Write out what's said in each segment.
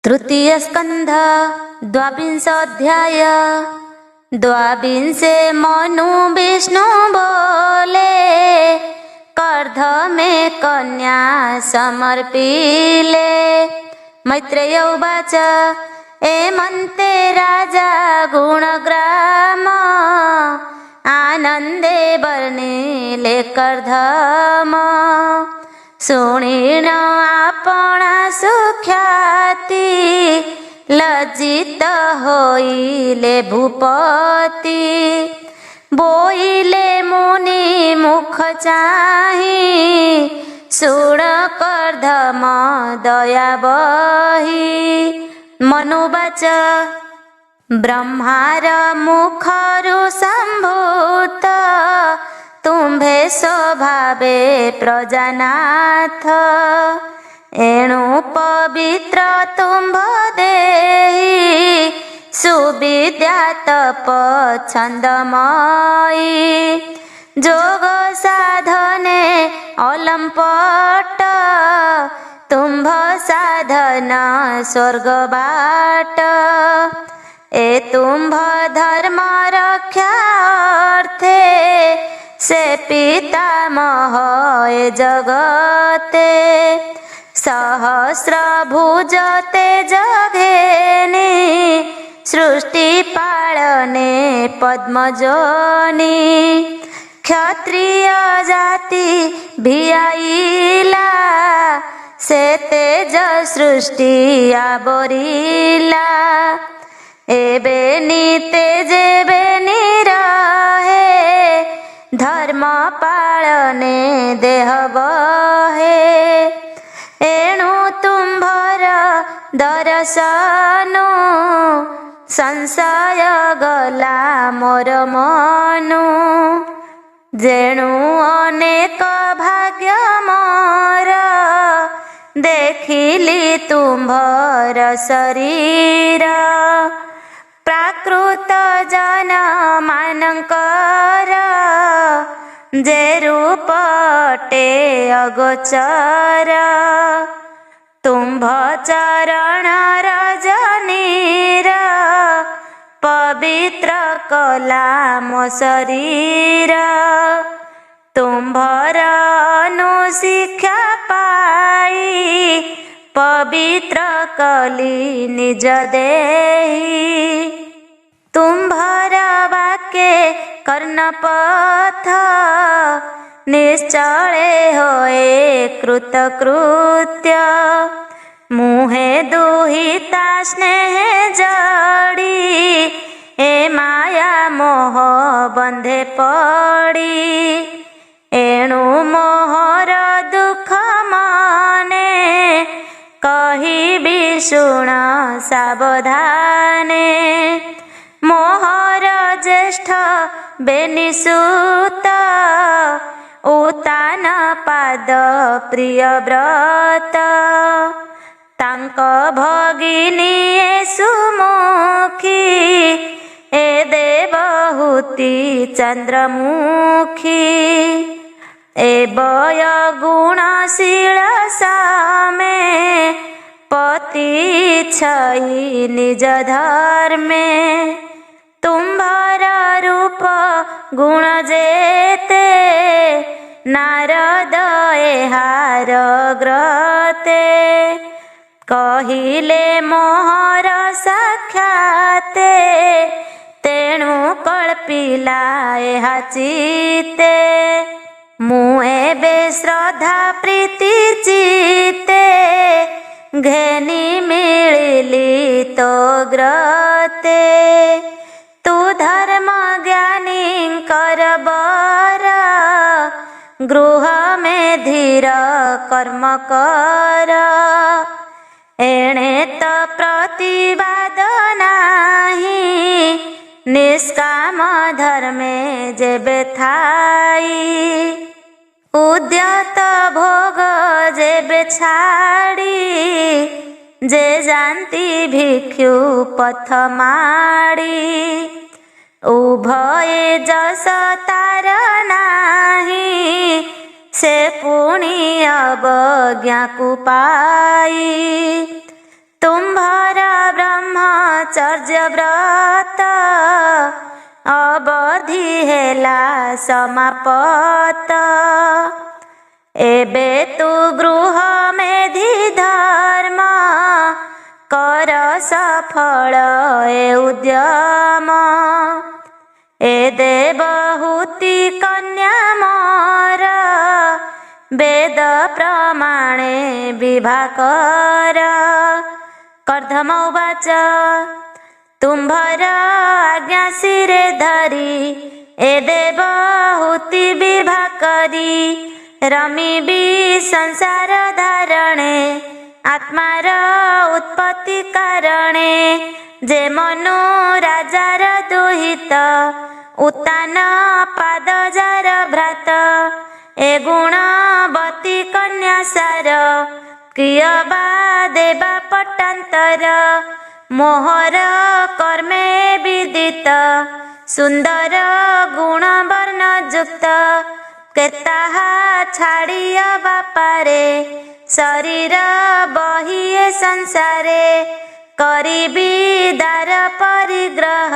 तृतीय स्कंध द्वाविंश अध्याय। द्वाविंशे मनु विष्णु बोले, कर्ध में कन्या समर्पिले। मैत्रेय उवाच एमन्ते राजा गुणग्राम, आनंदे वर्णिले कर्धम। शुणिण आपणा सुख्याति, लज्जित होइले भूपति। बोइले मुनि मुख चाहि, शुण कर्धम दया बहि। मनुवाच ब्रह्मार मुखरु संभूत, तुम्भे स्वभावे प्रजानाथ। एणु पवित्र तुम्भ देहि, सुविद्या तप छंदमयी। जोग साधने अलंपट, तुम्भ साधन स्वर्ग बाट। ए तुम्भ धर्म रक्षार्थे, से पितामह ए जगते। सहस्र भुज तेज घेनि, सृष्टि पालने पद्मजोनि। क्षत्रिय जाति भियाइला, से तेज सृष्टि आवरिला। एबे नीते जेबे निरहे, धर्म पालने देह बहे। एणु तुम्भर दर्शनु, संशय गला मोर मनु। जेणु अनेक भाग्य मोर, देखिली तुम्भर शरीर। प्राकृत जन मानकर, जे रूपटे अगोचर। तुम्भ चरण रजनीर, पवित्र कला मो शरीर। तुम्भर अनुशिक्षा पाई, पवित्र कली निज देहि। तुम्भर वाक्ये कर्णपथ, निश्चले होए कृतकृत्य। मुहे दुहिता स्नेह जड़ी, ए माया मोह बंधे पड़ी। एणु मोहर दुख माने, कहिबि शुण सावधाने। मोहर ज्येष्ठ बेनिसूत, उतान पाद प्रिय व्रत। तांक भगिनी सुमुखी, ए देवहूति चंद्रमुखी। ए बय गुणशील सामे, पति छई निज धर्मे। तुम्भर रूप गुण जेते, नारद एहार ग्रते। कहिले मोहर साक्षाते, तेणु कल्पिला एहा चिते। मु एबे श्रद्धा प्रीति चिते, घेनी मिलिली तो ग्रते। तू धर्म ज्ञानी करबर, गृह में धीर कर्म कर। एणे त प्रतिवाद नाही, निष्काम धर्मे जेबे थाई। उद्यत भोग जेबे छाड़ी, जे जानती भिक्षु पथ माड़ी। उभये जस तार नाही, से पुण्य अवज्ञा को पाई। तुम्भ ब्रह्मचर्य व्रत अवधि हेला समापत। एबे तू गृह मेधि धर्म कर सफल ए उद्यम। ए देवहूति कन्या मोर वेद प्रमाणे विभाकर। कर्दम उवाच तुम्भर आज्ञा शिरे धरी ए देवहूति विभा करी। रमिबी संसार धारणे आत्मार उत्पत्ति कारणे। जे मनु राजार दुहित उत्तान पाद जार भ्रात। ए गुणवती कन्या सार किय बा देवा पट्टान्तर। मोहर कर्मे विदित सुंदर गुण वर्ण युक्त। केताहा छाड़िय बापारे शरीर बहिए संसारे। करिबी दार परिग्रह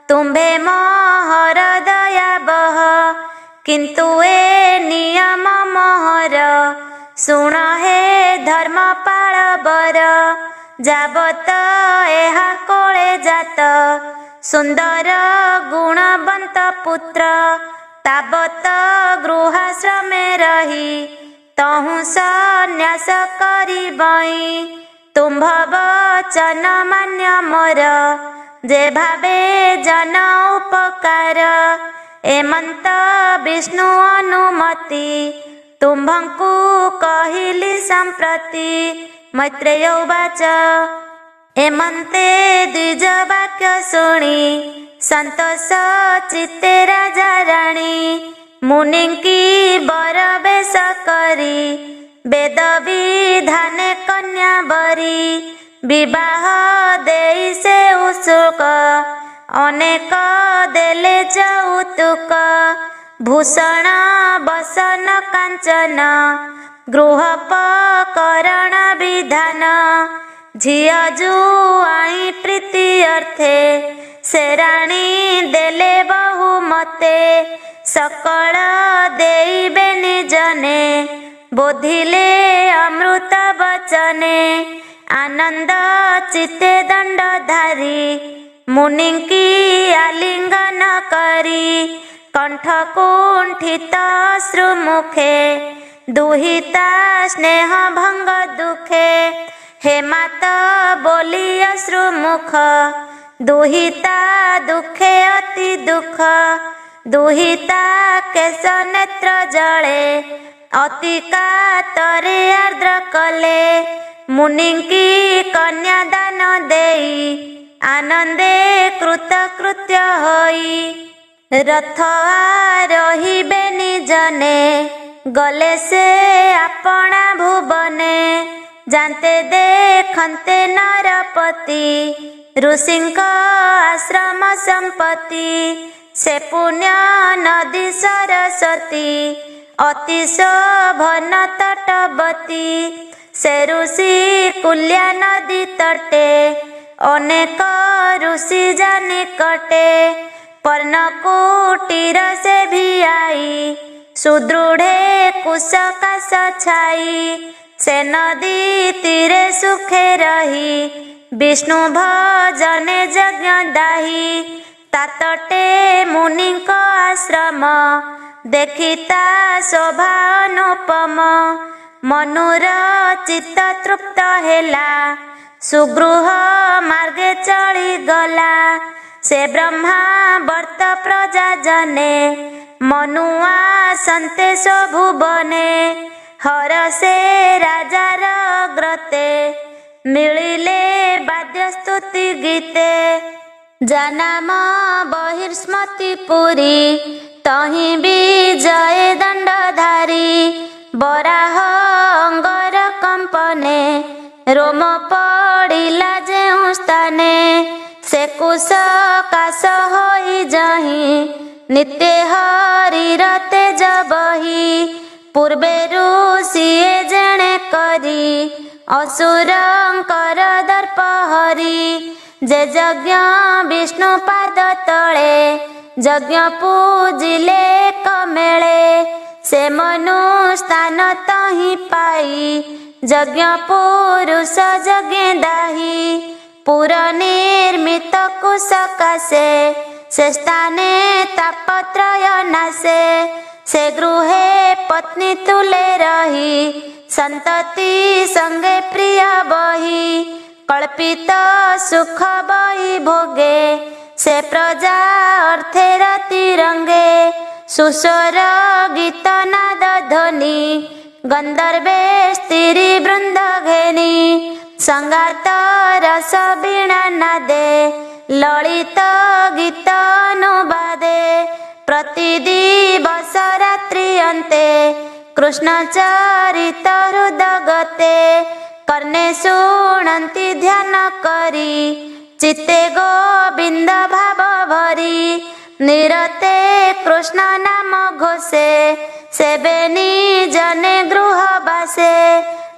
तुम्भे मोहर दया बह। किंतु ए नियम मोहर सुण हे धर्म पाळ बर। जाबत एहा कोळे जात सुंदर गुणवंत पुत्र। ताबत गृहाश्रमे रही तहु सन्यास करिबई। तुम्भ वचन मान्य मोर जे भावे जन उपकार। एमंत विष्णु अनुमति तुम्भंकु कहिली संप्रति। मैत्रेय उवाच एमंते द्विज वाक्य शुणी संतोष चित्ते राजा राणी। मुनिंकी बर बेश करी वेद विधाने कन्या बरी। विवाह देई से उत्सुक अनेक देले यौतुक। भूषण बसन कांचन गृहोपकरण विधान। झिया जुआई प्रीति अर्थे से राणी देले बहुमते। सकल देइबे निजने बोधिले अमृत वचने। आनंद चित्ते दंड धारी मुनिंकी आलिंगन करी। कंठ कुंठित अश्रु मुखे दुहिता स्नेह भंग दुखे। हे माता बोली अश्रु मुख दुहिता दुखे अति दुख। दुहिता केश नेत्र जले अति कातरे आर्द्र कले। मुनिंकी कन्या दान देई आनंदे कृतकृत्य होई। रथ आरोहिबे निजने गले से आपना भुवने। जानते देखन्ते नरपति ऋषिंक आश्रम संपत्ति। से पुण्य नदी सरस्वती अति शोभन तटवती। से ऋषि कुल्या नदी तटे अनेक ऋषि जानी कटे। पर्णकुटीर से भी आई सुदृढ़े कुशकाश छाई। से नदी तीरे सुखे रही विष्णु भजने यज्ञ दाही। तातटे मुनिंक आश्रम देखिता शोभा अनुपम। मनुर चित्त तृप्त हेला सुगृह मार्गे चली गला। से ब्रह्मा वर्त प्रजा जने मनुआ संते भुवने। हर से राजार अग्रते मिलिले वाद्य स्तुति गीते। जनाम बहिर्स्मृति पुरी तहि विजय दंडधारी। बराह अंगर कंपने रोम पड़िला जेउ स्थाने। से कुश काश होई जही नित्य हरिर तेज बही। पूर्वेरु सिए जेणे करी असुरंकर दर्प हरि। जे यज्ञ विष्णु पाद तले यज्ञ पूजिले कमेले से मनु स्थान तहि पाई यज्ञ पुरुष यज्ञ दाही पुर निर्मित कुशकाशे से स्थाने तापत्रय नाशे से गृहे पत्नी तुले रही संतति संगे प्रिय बही कल्पित सुख बही भोगे से प्रजा अर्थे रति रंगे सुस्वर गीत नाद ध्वनि गंधर्वे स्त्री वृंद घेनी संगात रस वीणा नादे ललित गीत अनुवादे प्रतिदिवस रात्रि अन्ते कृष्ण चरित हृदगते कर्णे शुणन्ति ध्यान करी चित्ते गोविंद भाव भरी निरते कृष्ण नाम घोषे सेवे निजने गृह बासे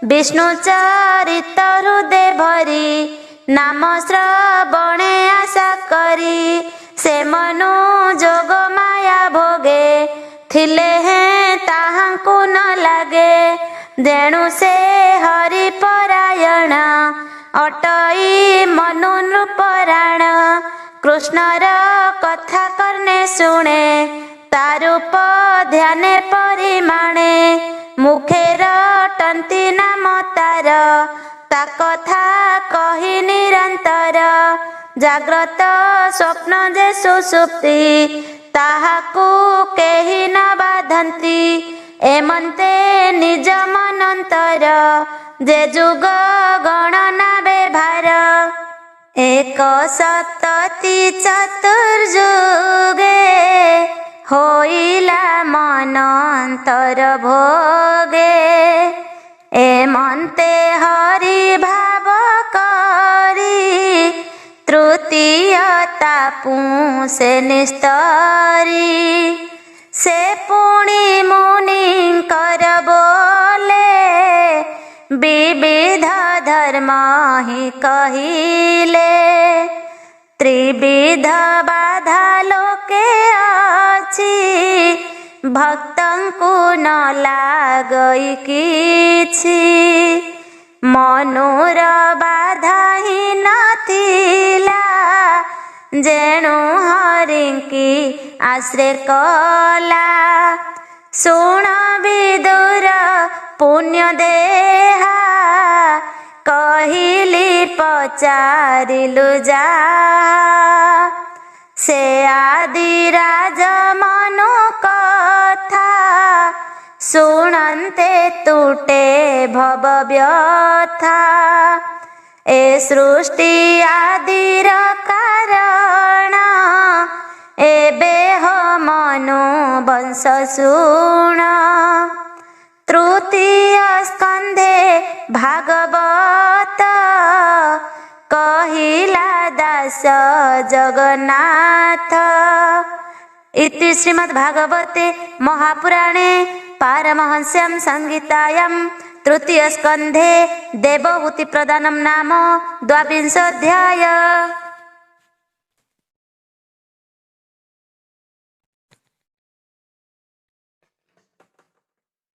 विष्णु चरित हृदय भरी नाम श्रवणे आशा करी से मनु जोग माया भोगे थिले हैं ताहांकु न लागे देणु से हरि परायण अटई मनु नृपराण कृष्णर कथा करने शुणे तारूप ध्याने परिमाणे मुखे रटंती नाम तार ता कथा कही निरंतर जाग्रत स्वप्न जे सुसुप्ति ताहाकु केहि न बाधंती एमंते निज मनंतर जे जुग गणना व्यवहार एक सप्तति चतुर्जुगे होइला मनंतर भोगे एमंते हरि भाव करी तृतीयता पुंसे निस्तरी से पुणी मुनि कर बोले विविध धर्म ही कहिले त्रिविध बाधा लोके अछि भक्तंकु न लागई किछि मनुर बाधा ही नथिला जेणु हरिंकी आश्रय कला शुण विदुर पुण्य देहा कहिली पचारिलु जा से आदि राज मनु कथा शुणन्ते तुटे भव व्यथा ए सृष्टि आदिर कारण एबे हो मनु वंश शुण तृतीय स्कंधे भागवत कहिला दास जगन्नाथ इति श्रीमद्भागवते महापुराणे पारमहंस्यां संहितायां तृतीय स्कंधे देवहूति प्रदानं नाम 12 अध्याय।